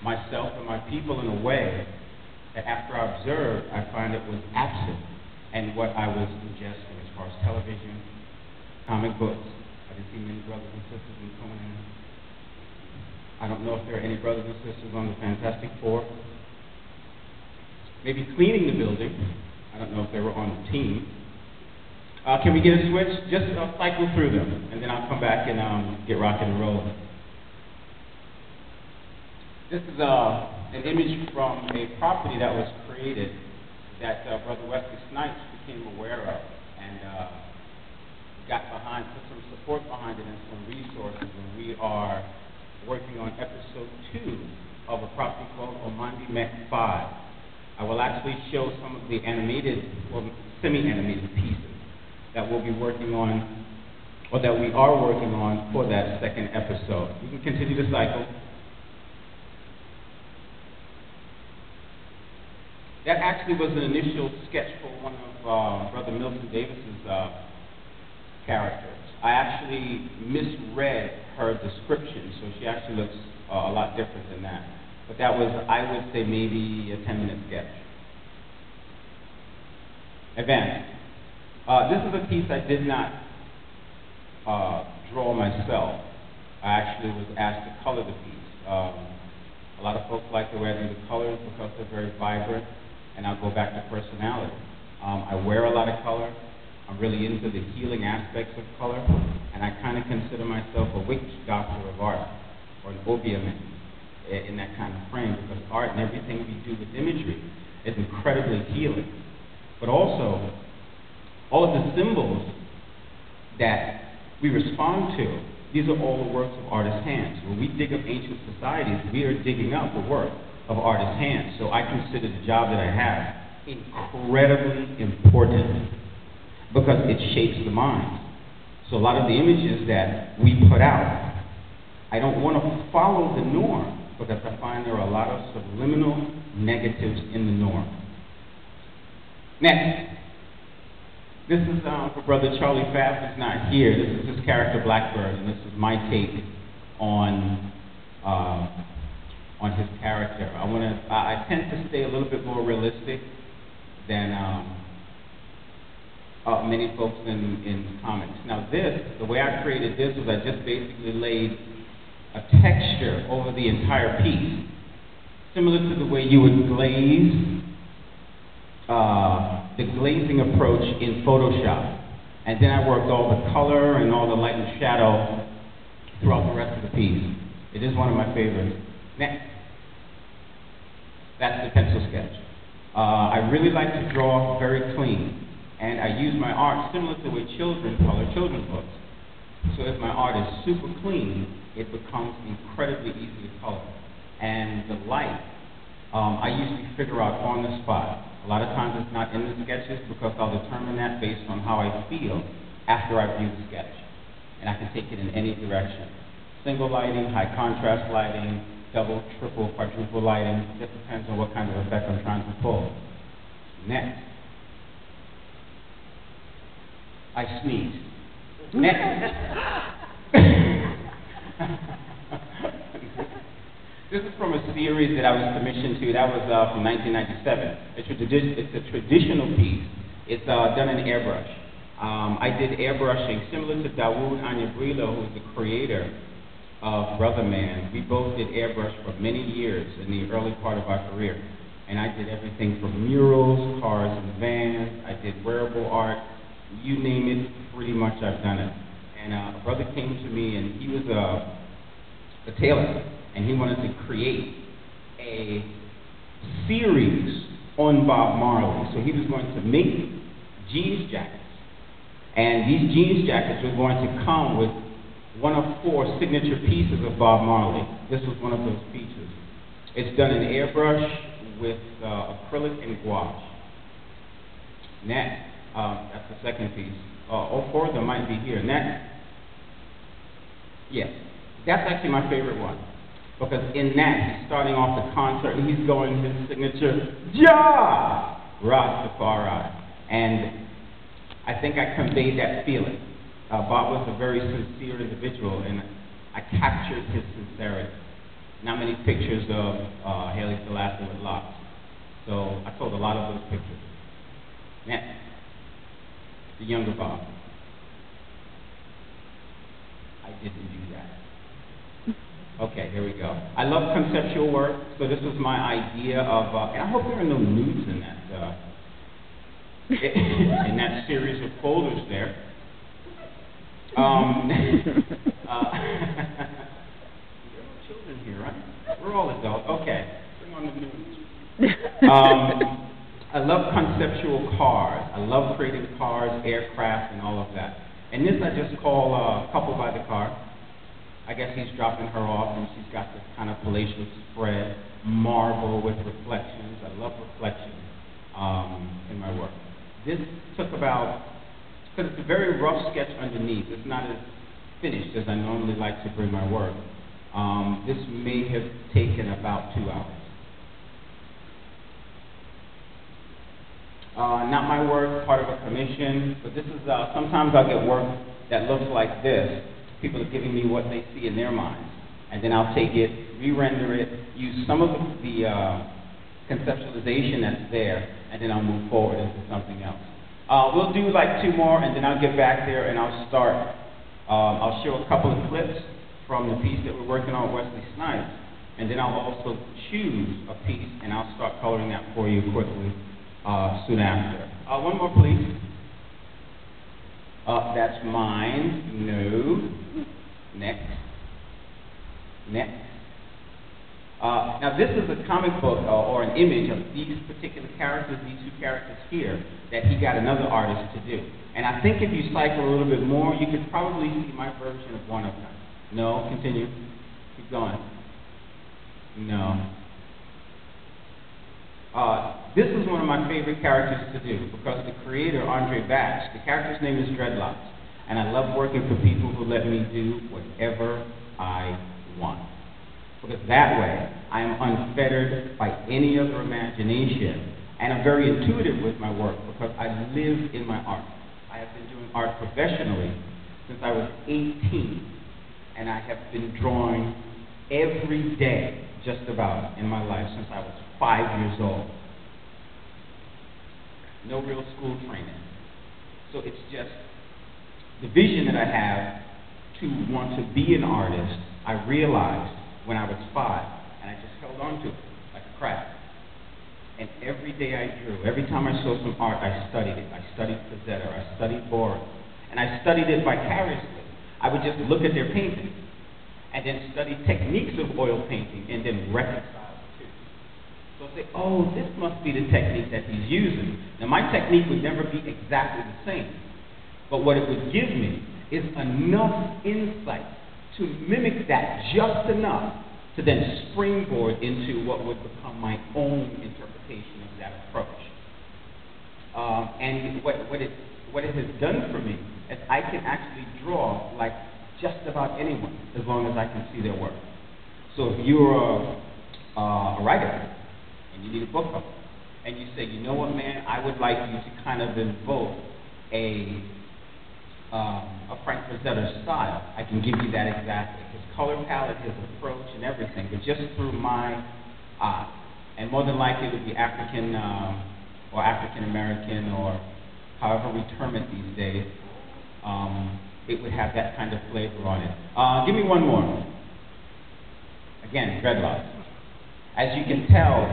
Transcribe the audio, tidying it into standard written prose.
myself and my people in a way that after I observed, I find it was absent in what I was ingesting as far as television, comic books. I didn't see many brothers and sisters in Conan. I don't know if there are any brothers and sisters on the Fantastic Four. Maybe cleaning the building. I don't know if they were on the team. Can we get a switch? Just cycle through them, and then I'll come back and get rocking and rolling. This is an image from a property that was created that Brother Wesley Snipes became aware of, and got behind, put some support behind it and some resources, and we are working on episode 2 of a property called Omandi Mek 5. I will actually show some of the animated, or semi-animated pieces that we'll be working on, or that we are working on for that second episode. We can continue the cycle. That actually was an initial sketch for one of Brother Milton Davis's characters. I actually misread her description, so she actually looks a lot different than that. But that was, I would say, maybe a 10-minute sketch. Advance. This is a piece I did not draw myself. I actually was asked to color the piece. A lot of folks like the way I do the colors because they're very vibrant, and I'll go back to personality. I wear a lot of color. I'm really into the healing aspects of color, and I kind of consider myself a witch doctor of art, or an obeah man in that kind of frame, because art and everything we do with imagery is incredibly healing. But also, all of the symbols that we respond to, these are all the works of artists' hands. When we dig up ancient societies, we are digging up the work of artists' hands. So I consider the job that I have incredibly important, because it shapes the mind. So a lot of the images that we put out, I don't want to follow the norm, because I find there are a lot of subliminal negatives in the norm. Next. This is for Brother Charlie Fast, who's not here. This is his character Blackbird, and this is my take on his character. I tend to stay a little bit more realistic than many folks in comics. Now the way I created this was I just basically laid a texture over the entire piece, similar to the way you would glaze the glazing approach in Photoshop. And then I worked all the color and all the light and shadow throughout the rest of the piece. It is one of my favorites. Next. That's the pencil sketch. I really like to draw very clean, and I use my art similar to the way children color children's books. So if my art is super clean, it becomes incredibly easy to color. And the light, I usually figure out on the spot. A lot of times it's not in the sketches, because I'll determine that based on how I feel after I view the sketch. And I can take it in any direction. Single lighting, high contrast lighting, double, triple, quadruple lighting. Just depends on what kind of effect I'm trying to pull. Next. I sneezed. Next. This is from a series that I was commissioned to. That was from 1997. It's a traditional piece. It's done in airbrush. I did airbrushing similar to Dawood Anyabrilo, who is the creator of Brother Man. We both did airbrush for many years in the early part of our career. And I did everything from murals, cars and vans. I did wearable art. You name it, pretty much I've done it. And a brother came to me, and he was a tailor. And he wanted to create a series on Bob Marley. So he was going to make jeans jackets. And these jeans jackets were going to come with one of 4 signature pieces of Bob Marley. This was one of those pieces. It's done in airbrush with acrylic and gouache. Next, that's the second piece. All 4 of them might be here. Next. Yeah, that's actually my favorite one. Because in that, he's starting off the concert, and he's going his signature, Jah Rastafari. And I think I conveyed that feeling. Bob was a very sincere individual, and I captured his sincerity. not many pictures of Haile Selassie with locks. So I told a lot of those pictures. Next, the younger Bob. I didn't do that. Okay, here we go. I love conceptual work, so this was my idea of, and I hope there are no nudes in that in that series of folders there. There are no children here, right? We're all adults. Okay, bring on the nudes. I love conceptual cars. I love creating cars, aircraft, and all of that. And this I just call Couple by the Car. I guess he's dropping her off, and she's got this kind of palatial spread, marble with reflections. I love reflections in my work. This took about, because it's a very rough sketch underneath. It's not as finished as I normally like to bring my work. This may have taken about 2 hours. Not my work, part of a commission, but this is, sometimes I'll get work that looks like this. People are giving me what they see in their minds, and then I'll take it, re-render it, use some of the conceptualization that's there, and then I'll move forward into something else. We'll do like 2 more, and then I'll get back there and I'll start. I'll show a couple of clips from the piece that we're working on with Wesley Snipes, and then I'll also choose a piece, and I'll start coloring that for you quickly soon after. One more, please. That's mine. No. Next. Next. Now this is a comic book or an image of these particular characters, these 2 characters here, that he got another artist to do. And I think if you cycle a little bit more, you could probably see my version of one of them. No? Continue. Keep going. No. This is one of my favorite characters to do because the creator, Andre Batch, the character's name is Dreadlocks. And I love working for people who let me do whatever I want. Because that way, I am unfettered by any other imagination. And I'm very intuitive with my work because I live in my art. I have been doing art professionally since I was 18. And I have been drawing every day, just about, in my life since I was 5 years old. No real school training. So it's just the vision that I have to want to be an artist, I realized when I was 5, and I just held on to it like a craft. And every day I drew, every time I saw some art, I studied it. I studied Frazetta, I studied Boris, and I studied it vicariously. I would just look at their paintings, and then study techniques of oil painting, and then reconcile the two. So I'll say, oh, this must be the technique that he's using. Now my technique would never be exactly the same, but what it would give me is enough insight to mimic that just enough to then springboard into what would become my own interpretation of that approach. And what it has done for me is I can actually draw like just about anyone as long as I can see their work. So if you're a writer and you need a book cover, and you say, you know what, man, I would like you to kind of invoke a Frank Frazetta style, I can give you that exactly. His color palette, his approach, and everything, but just through my eye. And more than likely it would be African or African American or however we term it these days. It would have that kind of flavor on it. Give me one more. Again, dreadlocks. As you can tell,